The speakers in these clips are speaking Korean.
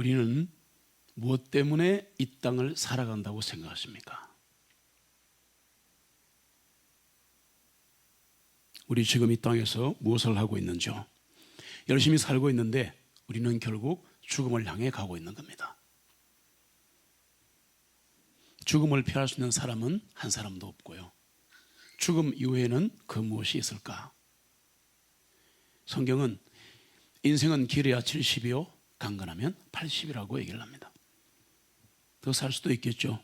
우리는 무엇 때문에 이 땅을 살아간다고 생각하십니까? 우리 지금 이 땅에서 무엇을 하고 있는지요? 열심히 살고 있는데 우리는 결국 죽음을 향해 가고 있는 겁니다. 죽음을 피할 수 있는 사람은 한 사람도 없고요. 죽음 이후에는 그 무엇이 있을까? 성경은 인생은 길어야 70이요 강건하면 80이라고 얘기를 합니다. 더 살 수도 있겠죠.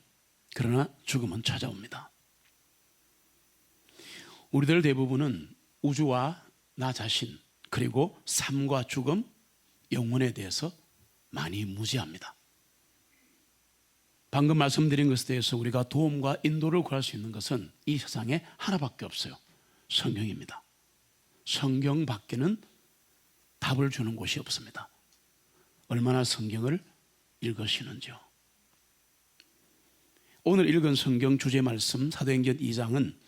그러나 죽음은 찾아옵니다. 우리들 대부분은 우주와 나 자신, 그리고 삶과 죽음, 영혼에 대해서 많이 무지합니다. 방금 말씀드린 것에 대해서 우리가 도움과 인도를 구할 수 있는 것은 이 세상에 하나밖에 없어요. 성경입니다. 성경 밖에는 답을 주는 곳이 없습니다. 얼마나 성경을 읽으시는지요. 오늘 읽은 성경 주제 말씀 사도행전 2장은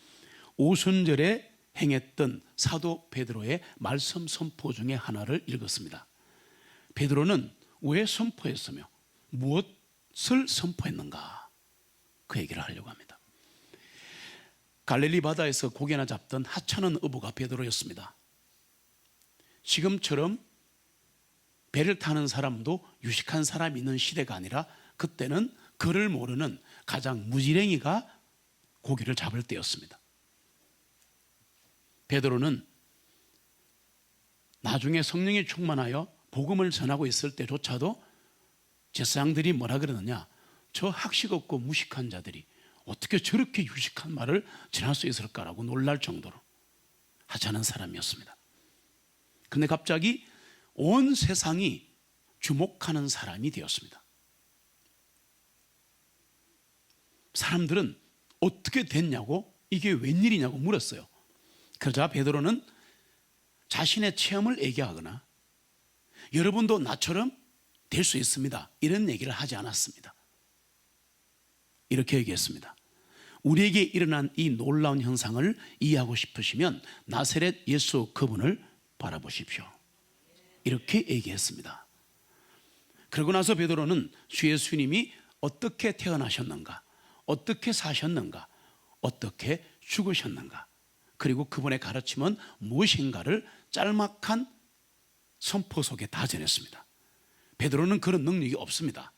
오순절에 행했던 사도 베드로의 말씀 선포 중에 하나를 읽었습니다. 베드로는 왜 선포했으며 무엇을 선포했는가, 그 얘기를 하려고 합니다. 갈릴리 바다에서 고기나 잡던 하찮은 어부가 베드로였습니다. 지금처럼 배를 타는 사람도 유식한 사람이 있는 시대가 아니라 그때는 그를 모르는 가장 무지랭이가 고기를 잡을 때였습니다. 베드로는 나중에 성령이 충만하여 복음을 전하고 있을 때조차도 제사장들이 뭐라 그러느냐, 저 학식 없고 무식한 자들이 어떻게 저렇게 유식한 말을 전할 수 있을까라고 놀랄 정도로 하찮은 사람이었습니다. 그런데 갑자기 온 세상이 주목하는 사람이 되었습니다. 사람들은 어떻게 됐냐고, 이게 웬일이냐고 물었어요. 그러자 베드로는 자신의 체험을 얘기하거나 여러분도 나처럼 될 수 있습니다, 이런 얘기를 하지 않았습니다. 이렇게 얘기했습니다. 우리에게 일어난 이 놀라운 현상을 이해하고 싶으시면 나사렛 예수 그분을 바라보십시오, 이렇게 얘기했습니다. 그러고 나서 베드로는 주 예수님이 어떻게 태어나셨는가, 어떻게 사셨는가, 어떻게 죽으셨는가, 그리고 그분의 가르침은 무엇인가를 짤막한 선포 속에 다 전했습니다. 베드로는 그런 능력이 없습니다.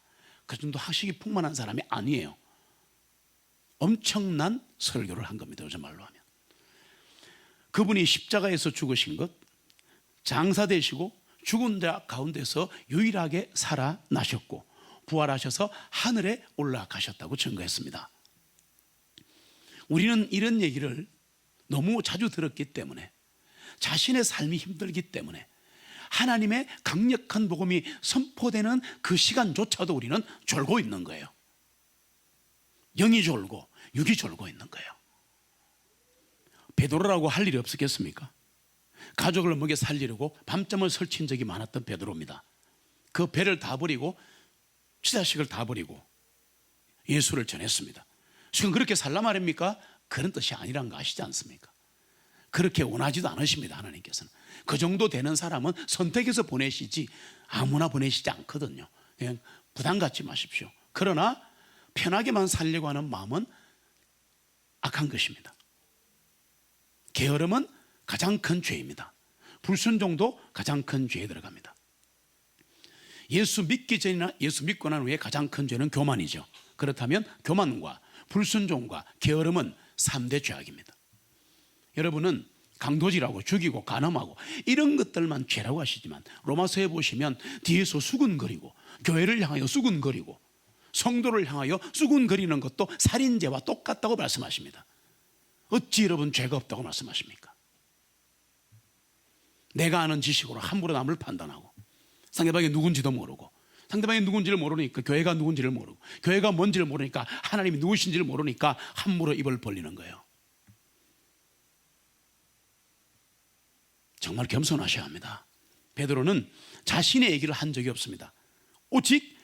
그 정도 학식이 풍만한 사람이 아니에요. 엄청난 설교를 한 겁니다, 요즘 말로 하면. 그분이 십자가에서 죽으신 것, 장사되시고 죽은 자 가운데서 유일하게 살아나셨고 부활하셔서 하늘에 올라가셨다고 증거했습니다. 우리는 이런 얘기를 너무 자주 들었기 때문에, 자신의 삶이 힘들기 때문에 하나님의 강력한 복음이 선포되는 그 시간조차도 우리는 졸고 있는 거예요. 영이 졸고 육이 졸고 있는 거예요. 베드로라고 할 일이 없었겠습니까? 가족을 먹여 살리려고 밤잠을 설친 적이 많았던 베드로입니다. 그 배를 다 버리고 취사식을 다 버리고 예수를 전했습니다. 지금 그렇게 살라 말입니까? 그런 뜻이 아니란 거 아시지 않습니까? 그렇게 원하지도 않으십니다, 하나님께서는. 그 정도 되는 사람은 선택해서 보내시지 아무나 보내시지 않거든요. 그냥 부담 갖지 마십시오. 그러나 편하게만 살려고 하는 마음은 악한 것입니다. 게으름은 가장 큰 죄입니다. 불순종도 가장 큰 죄에 들어갑니다. 예수 믿기 전이나 예수 믿고 난 후에 가장 큰 죄는 교만이죠. 그렇다면 교만과 불순종과 게으름은 3대 죄악입니다. 여러분은 강도질하고 죽이고 간음하고 이런 것들만 죄라고 하시지만 로마서에 보시면 뒤에서 수군거리고 교회를 향하여 수군거리고 성도를 향하여 수군거리는 것도 살인죄와 똑같다고 말씀하십니다. 어찌 여러분 죄가 없다고 말씀하십니까? 내가 아는 지식으로 함부로 남을 판단하고 상대방이 누군지도 모르고 상대방이 누군지를 모르니까 교회가 누군지를 모르고 교회가 뭔지를 모르니까 하나님이 누구신지를 모르니까 함부로 입을 벌리는 거예요. 정말 겸손하셔야 합니다. 베드로는 자신의 얘기를 한 적이 없습니다. 오직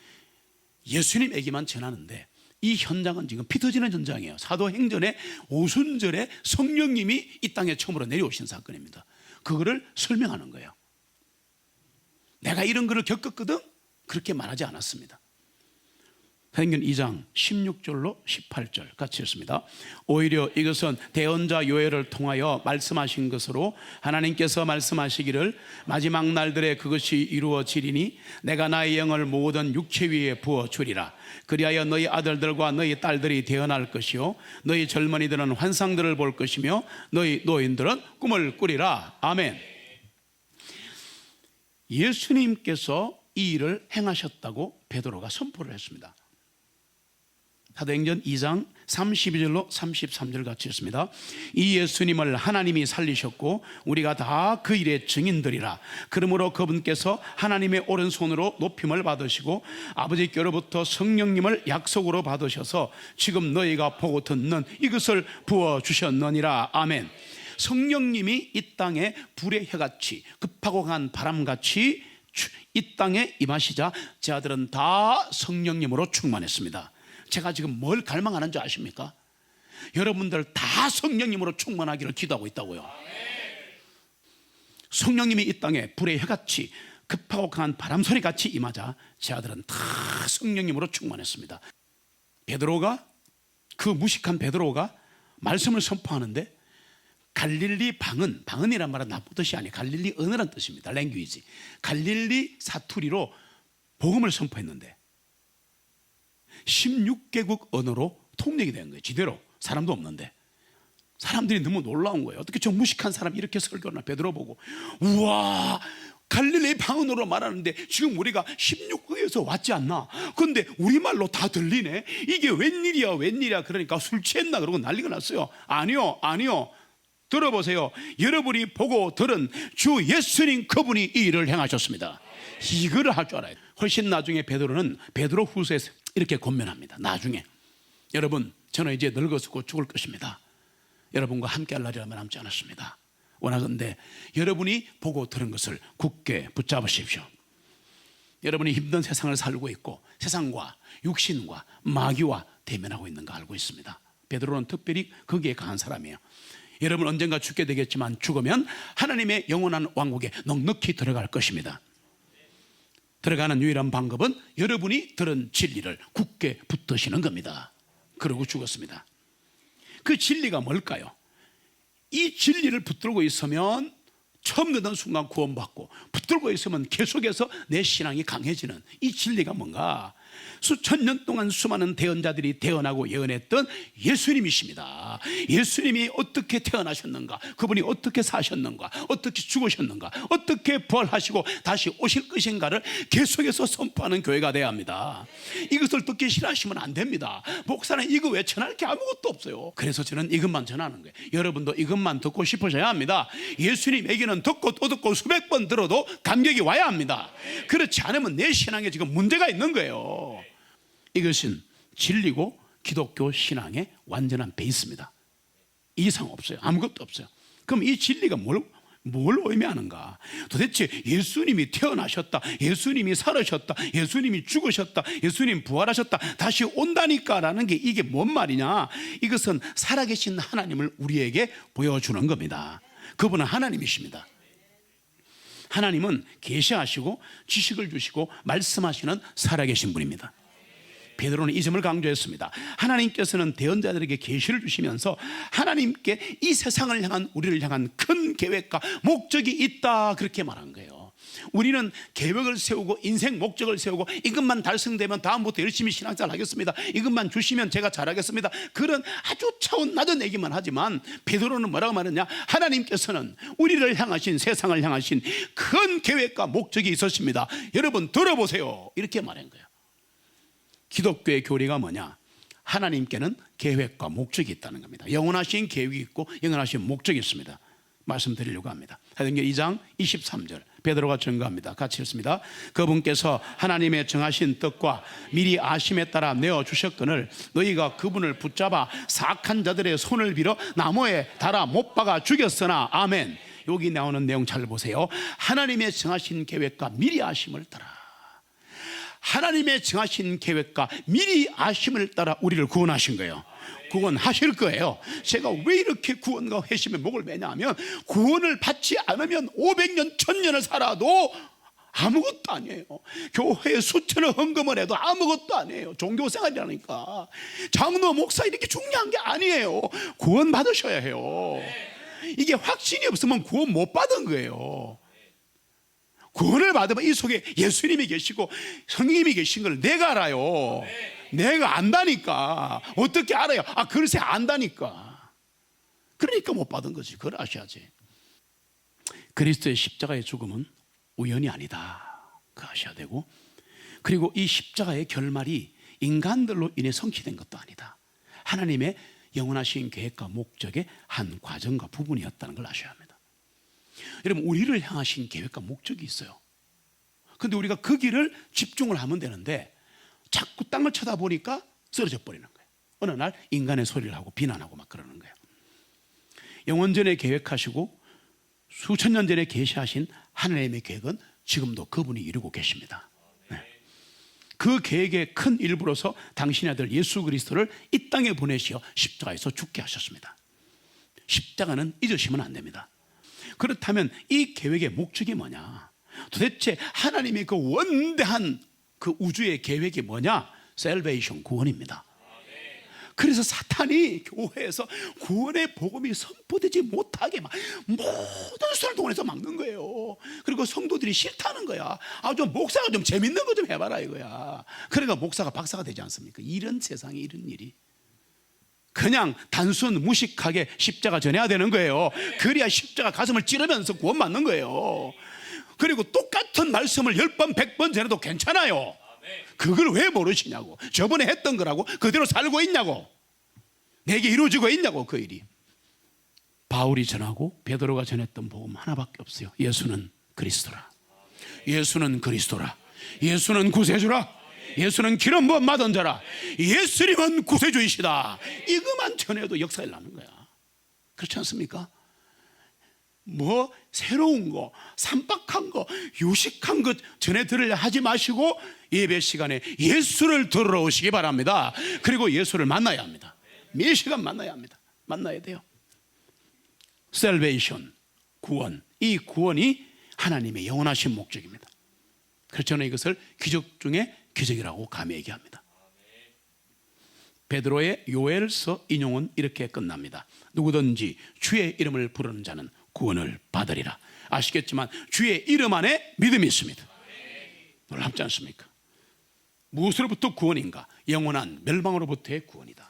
예수님 얘기만 전하는데 이 현장은 지금 피 터지는 현장이에요. 사도행전의 오순절에 성령님이 이 땅에 처음으로 내려오신 사건입니다. 그거를 설명하는 거예요. 내가 이런 거를 겪었거든? 그렇게 말하지 않았습니다. 사도행전 2장 16절로 18절 같이 읽습니다. 오히려 이것은 대언자 요엘을 통하여 말씀하신 것으로 하나님께서 말씀하시기를 마지막 날들에 그것이 이루어지리니 내가 나의 영을 모든 육체 위에 부어주리라. 그리하여 너희 아들들과 너희 딸들이 태어날 것이요 너희 젊은이들은 환상들을 볼 것이며 너희 노인들은 꿈을 꾸리라. 아멘. 예수님께서 이 일을 행하셨다고 베드로가 선포를 했습니다. 사도행전 2장 32절로 33절 같이 읽습니다. 이 예수님을 하나님이 살리셨고 우리가 다 그 일의 증인들이라. 그러므로 그분께서 하나님의 오른손으로 높임을 받으시고 아버지께로부터 성령님을 약속으로 받으셔서 지금 너희가 보고 듣는 이것을 부어주셨느니라. 아멘. 성령님이 이 땅에 불의 해같이 급하고 강한 바람같이 이 땅에 임하시자 제 아들은 다 성령님으로 충만했습니다. 제가 지금 뭘 갈망하는 줄 아십니까? 여러분들 다 성령님으로 충만하기를 기도하고 있다고요. 성령님이 이 땅에 불의 해같이 급하고 강한 바람소리같이 임하자 제 아들은 다 성령님으로 충만했습니다. 베드로가, 그 무식한 베드로가 말씀을 선포하는데 갈릴리 방언이란 말은 나쁜 뜻이 아니에요. 갈릴리 언어란 뜻입니다. 랭귀지. 갈릴리 사투리로 복음을 선포했는데 16개국 언어로 통역이 된 거예요. 지대로. 사람도 없는데 사람들이 너무 놀라운 거예요. 어떻게 저 무식한 사람이 이렇게 설교나. 베드로 보고 우와, 갈릴리 방언으로 말하는데 지금 우리가 16국에서 왔지 않나? 그런데 우리말로 다 들리네. 이게 웬일이야. 그러니까 술 취했나 그러고 난리가 났어요. 아니요. 들어보세요. 여러분이 보고 들은 주 예수님 그분이 이 일을 행하셨습니다. 이거를 할 줄 알아요. 훨씬 나중에 베드로는 베드로 후서에서 이렇게 권면합니다. 나중에 여러분, 저는 이제 늙어서 죽을 것입니다. 여러분과 함께 할 날이라면 남지 않았습니다. 원하건대 여러분이 보고 들은 것을 굳게 붙잡으십시오. 여러분이 힘든 세상을 살고 있고 세상과 육신과 마귀와 대면하고 있는 거 알고 있습니다. 베드로는 특별히 거기에 강한 사람이에요. 여러분 언젠가 죽게 되겠지만 죽으면 하나님의 영원한 왕국에 넉넉히 들어갈 것입니다. 들어가는 유일한 방법은 여러분이 들은 진리를 굳게 붙드시는 겁니다. 그러고 죽었습니다. 그 진리가 뭘까요? 이 진리를 붙들고 있으면 처음 듣는 순간 구원받고 붙들고 있으면 계속해서 내 신앙이 강해지는 이 진리가 뭔가? 수천 년 동안 수많은 대언자들이 태어나고 예언했던 예수님이십니다. 예수님이 어떻게 태어나셨는가, 그분이 어떻게 사셨는가, 어떻게 죽으셨는가, 어떻게 부활하시고 다시 오실 것인가를 계속해서 선포하는 교회가 되어야 합니다. 이것을 듣기 싫어하시면 안 됩니다. 목사는 이거 왜 전할 게 아무것도 없어요. 그래서 저는 이것만 전하는 거예요. 여러분도 이것만 듣고 싶으셔야 합니다. 예수님 얘기는 듣고 또 듣고 수백 번 들어도 감격이 와야 합니다. 그렇지 않으면 내 신앙에 지금 문제가 있는 거예요. 이것은 진리고 기독교 신앙의 완전한 베이스입니다. 이상 없어요. 아무것도 없어요. 그럼 이 진리가 뭘 의미하는가? 도대체 예수님이 태어나셨다, 예수님이 살으셨다, 예수님이 죽으셨다, 예수님 부활하셨다, 다시 온다니까 라는 게 이게 뭔 말이냐? 이것은 살아계신 하나님을 우리에게 보여주는 겁니다. 그분은 하나님이십니다. 하나님은 계시하시고 지식을 주시고 말씀하시는 살아계신 분입니다. 베드로는 이 점을 강조했습니다. 하나님께서는 대언자들에게 계시를 주시면서 하나님께 이 세상을 향한, 우리를 향한 큰 계획과 목적이 있다, 그렇게 말한 거예요. 우리는 계획을 세우고 인생 목적을 세우고 이것만 달성되면 다음부터 열심히 신앙생활 하겠습니다, 이것만 주시면 제가 잘하겠습니다, 그런 아주 차원 낮은 얘기만 하지만 베드로는 뭐라고 말했냐? 하나님께서는 우리를 향하신, 세상을 향하신 큰 계획과 목적이 있으십니다. 여러분 들어보세요, 이렇게 말한 거예요. 기독교의 교리가 뭐냐? 하나님께는 계획과 목적이 있다는 겁니다. 영원하신 계획이 있고 영원하신 목적이 있습니다. 말씀드리려고 합니다. 사도행전 2장 23절 베드로가 증거합니다. 같이 읽습니다. 그분께서 하나님의 정하신 뜻과 미리 아심에 따라 내어주셨거늘 너희가 그분을 붙잡아 사악한 자들의 손을 빌어 나무에 달아 못 박아 죽였으나. 아멘. 여기 나오는 내용 잘 보세요. 하나님의 정하신 계획과 미리 아심을 따라, 하나님의 정하신 계획과 미리 아심을 따라 우리를 구원하신 거예요. 구원하실 거예요. 제가 왜 이렇게 구원과 회심에 목을 매냐 하면 구원을 받지 않으면 500년 1000년을 살아도 아무것도 아니에요. 교회에 수천을 헌금을 해도 아무것도 아니에요. 종교생활이라니까. 장로, 목사 이렇게 중요한 게 아니에요. 구원 받으셔야 해요. 이게 확신이 없으면 구원 못 받은 거예요. 구원을 받으면 이 속에 예수님이 계시고 성령님이 계신 걸 내가 알아요. 내가 안다니까. 어떻게 알아요? 글쎄 안다니까. 그러니까 못 받은 거지. 그걸 아셔야지. 그리스도의 십자가의 죽음은 우연이 아니다. 그거 아셔야 되고, 그리고 이 십자가의 결말이 인간들로 인해 성취된 것도 아니다. 하나님의 영원하신 계획과 목적의 한 과정과 부분이었다는 걸 아셔야 합니다. 여러분, 우리를 향하신 계획과 목적이 있어요. 그런데 우리가 그 길을 집중을 하면 되는데 자꾸 땅을 쳐다보니까 쓰러져 버리는 거예요. 어느 날 인간의 소리를 하고 비난하고 막 그러는 거예요. 영원전에 계획하시고 수천 년 전에 계시하신 하나님의 계획은 지금도 그분이 이루고 계십니다. 네. 그 계획의 큰 일부로서 당신의 아들 예수 그리스도를 이 땅에 보내시어 십자가에서 죽게 하셨습니다. 십자가는 잊으시면 안 됩니다. 그렇다면 이 계획의 목적이 뭐냐? 도대체 하나님의 그 원대한 그 우주의 계획이 뭐냐? 셀베이션, 구원입니다. 그래서 사탄이 교회에서 구원의 복음이 선포되지 못하게 막 모든 수를 동원해서 막는 거예요. 그리고 성도들이 싫다는 거야. 좀 목사가 좀 재밌는 거 좀 해봐라 이거야. 그러니까 목사가 박사가 되지 않습니까? 이런 세상에 이런 일이. 그냥 단순 무식하게 십자가 전해야 되는 거예요. 그래야 십자가 가슴을 찌르면서 구원 받는 거예요. 그리고 똑같은 말씀을 10번 100번 전해도 괜찮아요. 그걸 왜 모르시냐고. 저번에 했던 거라고 그대로 살고 있냐고. 내게 이루어지고 있냐고. 그 일이. 바울이 전하고 베드로가 전했던 복음 하나밖에 없어요. 예수는 그리스도라. 예수는 그리스도라. 예수는 구세주라. 예수는 기름 부음 받은 자라. 예수님은 구세주이시다. 이것만 전해도 역사에 나는 거야. 그렇지 않습니까? 뭐 새로운 거, 삼박한 거, 유식한 것 전해 들으려 하지 마시고 예배 시간에 예수를 들으러 오시기 바랍니다. 그리고 예수를 만나야 합니다. 매 시간 만나야 합니다. 만나야 돼요. 셀베이션, 구원. 이 구원이 하나님의 영원하신 목적입니다. 그래서 저는 이것을 기적 중에 기적이라고 감히 얘기합니다. 베드로의 요엘서 인용은 이렇게 끝납니다. 누구든지 주의 이름을 부르는 자는 구원을 받으리라. 아시겠지만 주의 이름 안에 믿음이 있습니다. 놀랍지 않습니까? 무엇으로부터 구원인가? 영원한 멸망으로부터의 구원이다.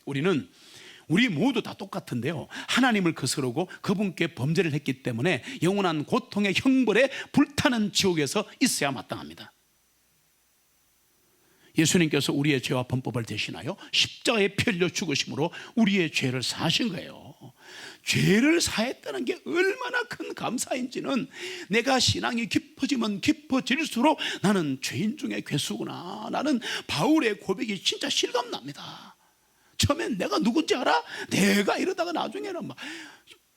우리는 우리 모두 다 똑같은데요, 하나님을 거스르고 그분께 범죄를 했기 때문에 영원한 고통의 형벌에 불타는 지옥에서 있어야 마땅합니다. 예수님께서 우리의 죄와 범법을 대신하여 십자가에 피 흘려 죽으심으로 우리의 죄를 사하신 거예요. 죄를 사했다는 게 얼마나 큰 감사인지는 내가 신앙이 깊어지면 깊어질수록 나는 죄인 중에 괴수구나, 나는 바울의 고백이 진짜 실감납니다. 처음엔 내가 누군지 알아? 내가 이러다가 나중에는 막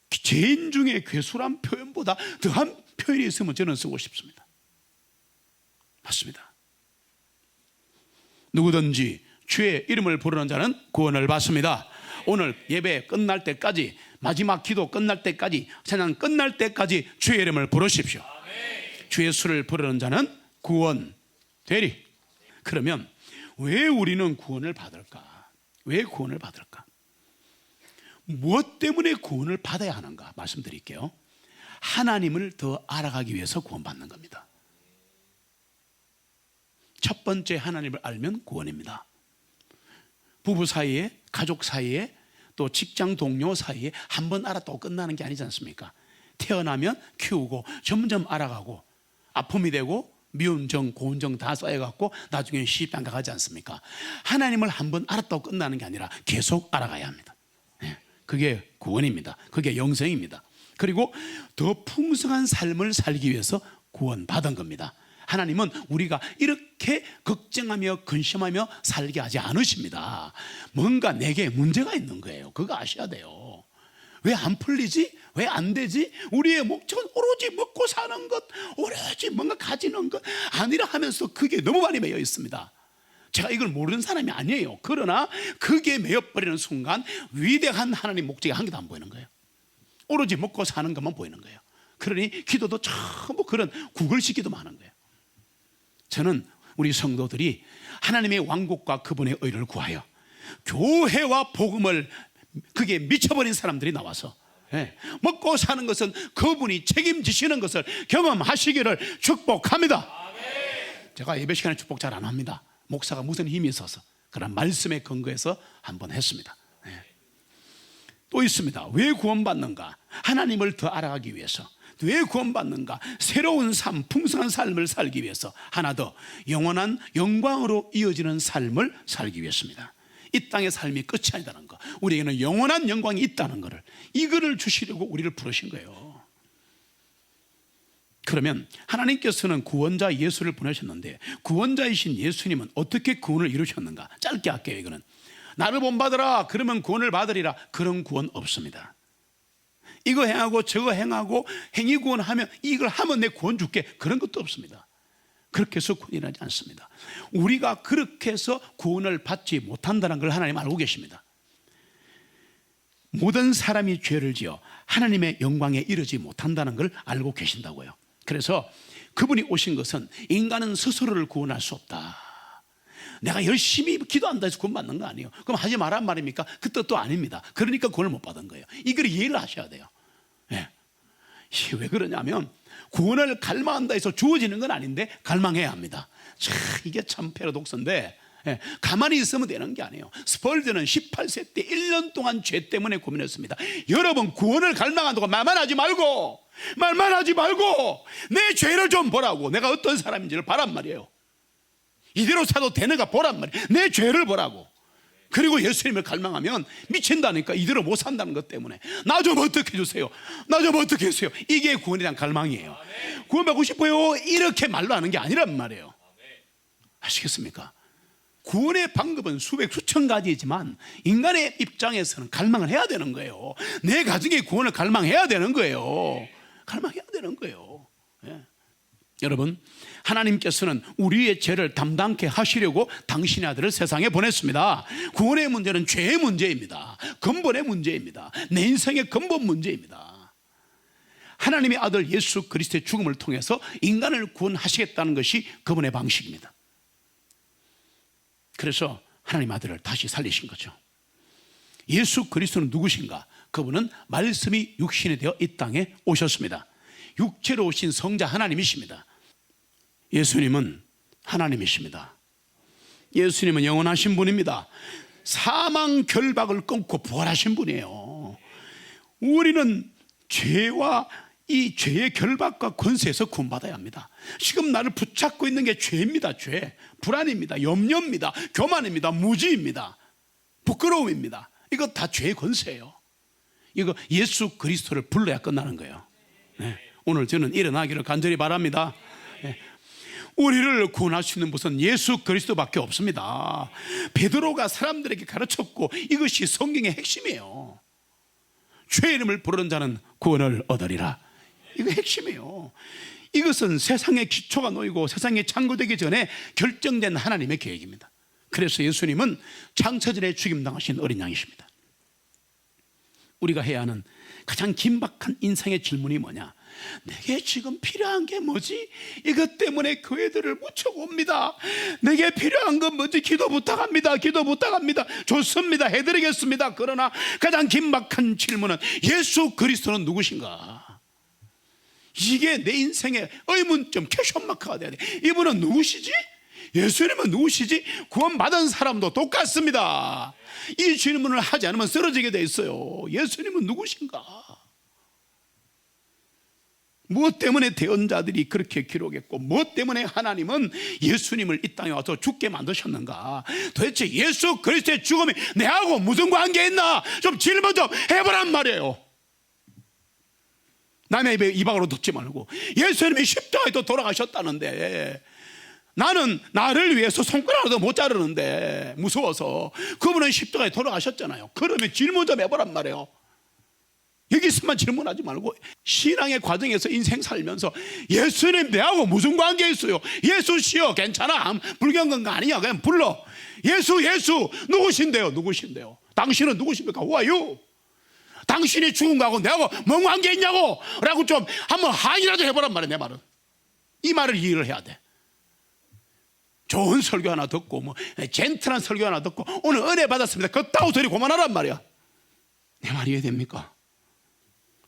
죄인 중에 괴수란 표현보다 더한 표현이 있으면 저는 쓰고 싶습니다. 맞습니다. 누구든지 주의 이름을 부르는 자는 구원을 받습니다. 오늘 예배 끝날 때까지, 마지막 기도 끝날 때까지, 찬양 끝날 때까지 주의 이름을 부르십시오. 주의 수를 부르는 자는 구원 되리. 그러면 왜 우리는 구원을 받을까? 왜 구원을 받을까? 무엇 때문에 구원을 받아야 하는가 말씀드릴게요. 하나님을 더 알아가기 위해서 구원받는 겁니다. 첫 번째, 하나님을 알면 구원입니다. 부부 사이에, 가족 사이에, 또 직장 동료 사이에 한 번 알았다고 끝나는 게 아니지 않습니까? 태어나면 키우고 점점 알아가고 아픔이 되고 미운 정, 고운 정 다 쌓여갖고 나중에 시집장 가지 않습니까? 하나님을 한 번 알았다고 끝나는 게 아니라 계속 알아가야 합니다. 그게 구원입니다. 그게 영생입니다. 그리고 더 풍성한 삶을 살기 위해서 구원받은 겁니다. 하나님은 우리가 이렇게 걱정하며 근심하며 살게 하지 않으십니다. 뭔가 내게 문제가 있는 거예요. 그거 아셔야 돼요. 왜 안 풀리지? 왜 안 되지? 우리의 목적은 오로지 먹고 사는 것, 오로지 뭔가 가지는 것 아니라 하면서 그게 너무 많이 매여 있습니다. 제가 이걸 모르는 사람이 아니에요. 그러나 그게 매여버리는 순간 위대한 하나님 목적이 한 개도 안 보이는 거예요. 오로지 먹고 사는 것만 보이는 거예요. 그러니 기도도 전부 그런 구걸시키도 많은 거예요. 저는 우리 성도들이 하나님의 왕국과 그분의 의를 구하여 교회와 복음을 그게 미쳐버린 사람들이 나와서 먹고 사는 것은 그분이 책임지시는 것을 경험하시기를 축복합니다. 제가 예배 시간에 축복 잘 안 합니다. 목사가 무슨 힘이 있어서 그런 말씀에 근거해서 한번 했습니다. 또 있습니다. 왜 구원받는가? 하나님을 더 알아가기 위해서. 왜 구원받는가? 새로운 삶, 풍성한 삶을 살기 위해서. 하나 더, 영원한 영광으로 이어지는 삶을 살기 위해서입니다. 이 땅의 삶이 끝이 아니다는 거, 우리에게는 영원한 영광이 있다는 것을, 이거를 주시려고 우리를 부르신 거예요. 그러면 하나님께서는 구원자 예수를 보내셨는데, 구원자이신 예수님은 어떻게 구원을 이루셨는가? 짧게 할게요. 이거는 나를 본받으라 그러면 구원을 받으리라, 그런 구원 없습니다. 이거 행하고 저거 행하고 행위 구원하면 이걸 하면 내 구원 줄게, 그런 것도 없습니다. 그렇게 해서 구원이 일어나지 않습니다. 우리가 그렇게 해서 구원을 받지 못한다는 걸 하나님 알고 계십니다. 모든 사람이 죄를 지어 하나님의 영광에 이르지 못한다는 걸 알고 계신다고요. 그래서 그분이 오신 것은 인간은 스스로를 구원할 수 없다, 내가 열심히 기도한다 해서 구원 받는 거 아니에요. 그럼 하지 말란 말입니까? 그 뜻도 아닙니다. 그러니까 구원을 못 받은 거예요. 이걸 이해를 하셔야 돼요. 이게 왜 그러냐면, 구원을 갈망한다 해서 주어지는 건 아닌데 갈망해야 합니다. 이게 참 패러독스인데, 가만히 있으면 되는 게 아니에요. 스펄전은 18세 때 1년 동안 죄 때문에 고민했습니다. 여러분, 구원을 갈망한다고 말만 하지 말고 내 죄를 좀 보라고, 내가 어떤 사람인지를 보란 말이에요. 이대로 사도 되는가 보란 말이에요. 내 죄를 보라고. 그리고 예수님을 갈망하면 미친다니까, 이대로 못 산다는 것 때문에. 나 좀 어떻게 해주세요, 나 좀 어떻게 해주세요. 이게 구원에 대한 갈망이에요. 구원받고 싶어요, 이렇게 말로 하는 게 아니란 말이에요. 아시겠습니까? 구원의 방법은 수백 수천 가지이지만 인간의 입장에서는 갈망을 해야 되는 거예요. 내 가정의 구원을 갈망해야 되는 거예요. 갈망해야 되는 거예요. 여러분, 하나님께서는 우리의 죄를 담당케 하시려고 당신의 아들을 세상에 보냈습니다. 구원의 문제는 죄의 문제입니다. 근본의 문제입니다. 내 인생의 근본 문제입니다. 하나님의 아들 예수 그리스도의 죽음을 통해서 인간을 구원하시겠다는 것이 그분의 방식입니다. 그래서 하나님 아들을 다시 살리신 거죠. 예수 그리스도는 누구신가? 그분은 말씀이 육신이 되어 이 땅에 오셨습니다. 육체로 오신 성자 하나님이십니다. 예수님은 하나님이십니다. 예수님은 영원하신 분입니다. 사망 결박을 끊고 부활하신 분이에요. 우리는 죄와 이 죄의 결박과 권세에서 구원받아야 합니다. 지금 나를 붙잡고 있는 게 죄입니다. 죄, 불안입니다. 염려입니다. 교만입니다. 무지입니다. 부끄러움입니다. 이거 다 죄의 권세예요. 이거 예수 그리스도를 불러야 끝나는 거예요. 오늘 저는 일어나기를 간절히 바랍니다. 우리를 구원할 수 있는 것은 예수 그리스도밖에 없습니다. 베드로가 사람들에게 가르쳤고, 이것이 성경의 핵심이에요. 주의 이름을 부르는 자는 구원을 얻으리라. 이거 핵심이에요. 이것은 세상의 기초가 놓이고 세상이 창조되기 전에 결정된 하나님의 계획입니다. 그래서 예수님은 창세전에 죽임당하신 어린 양이십니다. 우리가 해야 하는 가장 긴박한 인생의 질문이 뭐냐? 내게 지금 필요한 게 뭐지? 이것 때문에 교회들을 무척 옵니다. 내게 필요한 건 뭐지? 기도 부탁합니다. 기도 부탁합니다. 좋습니다. 해드리겠습니다. 그러나 가장 긴박한 질문은 예수 그리스도는 누구신가? 이게 내 인생의 의문점, 퀘션마크가 돼야 돼. 이분은 누구시지? 예수님은 누구시지? 구원받은 사람도 똑같습니다. 이 질문을 하지 않으면 쓰러지게 돼 있어요. 예수님은 누구신가? 무엇 때문에 대언자들이 그렇게 기록했고, 무엇 때문에 하나님은 예수님을 이 땅에 와서 죽게 만드셨는가? 도대체 예수 그리스도의 죽음이 내하고 무슨 관계 있나? 좀 질문 좀 해보란 말이에요. 남의 입에 이방으로 듣지 말고, 예수님이 십자가에 또 돌아가셨다는데 나는 나를 위해서 손가락으로도 못 자르는데 무서워서, 그분은 십자가에 돌아가셨잖아요. 그러면 질문 좀 해보란 말이에요. 여기서만 질문하지 말고 신앙의 과정에서 인생 살면서 예수님 내하고 무슨 관계 있어요? 예수시여, 괜찮아, 불경건가 아니야, 그냥 불러. 예수 누구신데요? 당신은 누구십니까? Who are you? 당신이 죽은 거하고 내하고 뭔 관계 있냐고 라고 좀 한번 항의라도 해보란 말이야. 내 말은 이 말을 이해를 해야 돼. 좋은 설교 하나 듣고 뭐 젠틀한 설교 하나 듣고 오늘 은혜 받았습니다 그따구 소리 그만하란 말이야. 내 말이 이해됩니까?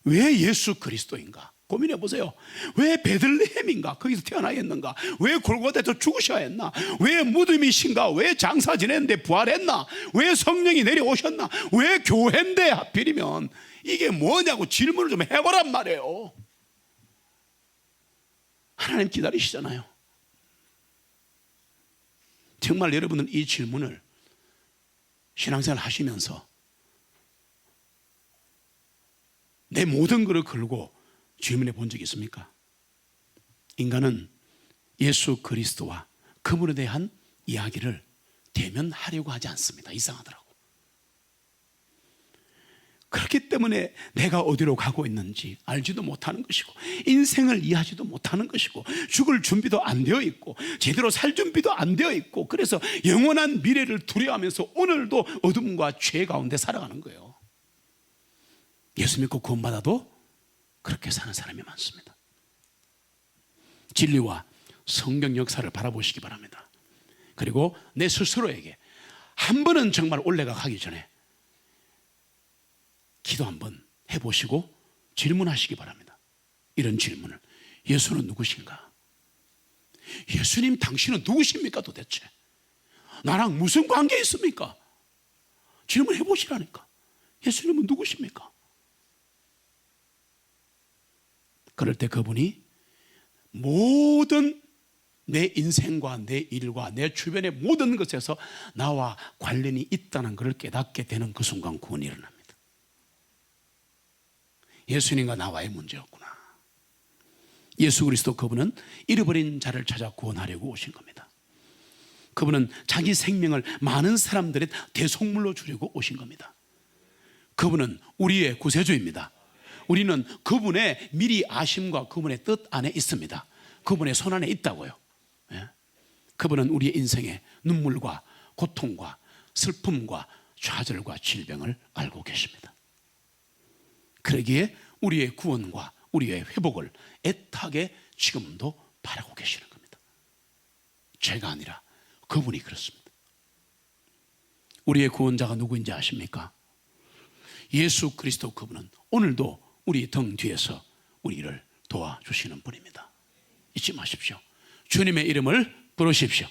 왜 예수 그리스도인가 고민해 보세요. 왜 베들레헴인가 거기서 태어나겠는가, 왜 골고다에서 죽으셔야 했나, 왜 무덤이신가, 왜 장사 지냈는데 부활했나, 왜 성령이 내려오셨나, 왜 교회인데 하필이면, 이게 뭐냐고 질문을 좀 해보란 말이에요. 하나님 기다리시잖아요. 정말 여러분은 이 질문을 신앙생활 하시면서 내 모든 것을 걸고 질문해 본 적이 있습니까? 인간은 예수 그리스도와 그분에 대한 이야기를 대면하려고 하지 않습니다. 이상하더라고. 그렇기 때문에 내가 어디로 가고 있는지 알지도 못하는 것이고, 인생을 이해하지도 못하는 것이고, 죽을 준비도 안 되어 있고, 제대로 살 준비도 안 되어 있고, 그래서 영원한 미래를 두려워하면서 오늘도 어둠과 죄 가운데 살아가는 거예요. 예수 믿고 구원받아도 그렇게 사는 사람이 많습니다. 진리와 성경 역사를 바라보시기 바랍니다. 그리고 내 스스로에게 한 번은 정말 올레가 가기 전에 기도 한번 해보시고 질문하시기 바랍니다. 이런 질문을, 예수는 누구신가? 예수님 당신은 누구십니까 도대체? 나랑 무슨 관계 있습니까? 질문해 보시라니까. 예수님은 누구십니까? 그럴 때 그분이 모든 내 인생과 내 일과 내 주변의 모든 것에서 나와 관련이 있다는 것을 깨닫게 되는 그 순간 구원이 일어납니다. 예수님과 나와의 문제였구나. 예수 그리스도 그분은 잃어버린 자를 찾아 구원하려고 오신 겁니다. 그분은 자기 생명을 많은 사람들의 대속물로 주려고 오신 겁니다. 그분은 우리의 구세주입니다. 우리는 그분의 미리 아심과 그분의 뜻 안에 있습니다. 그분의 손 안에 있다고요. 그분은 우리의 인생의 눈물과 고통과 슬픔과 좌절과 질병을 알고 계십니다. 그러기에 우리의 구원과 우리의 회복을 애타게 지금도 바라고 계시는 겁니다. 제가 아니라 그분이 그렇습니다. 우리의 구원자가 누구인지 아십니까? 예수 그리스도 그분은 오늘도 우리 등 뒤에서 우리를 도와주시는 분입니다. 잊지 마십시오. 주님의 이름을 부르십시오.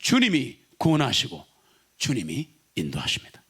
주님이 구원하시고 주님이 인도하십니다.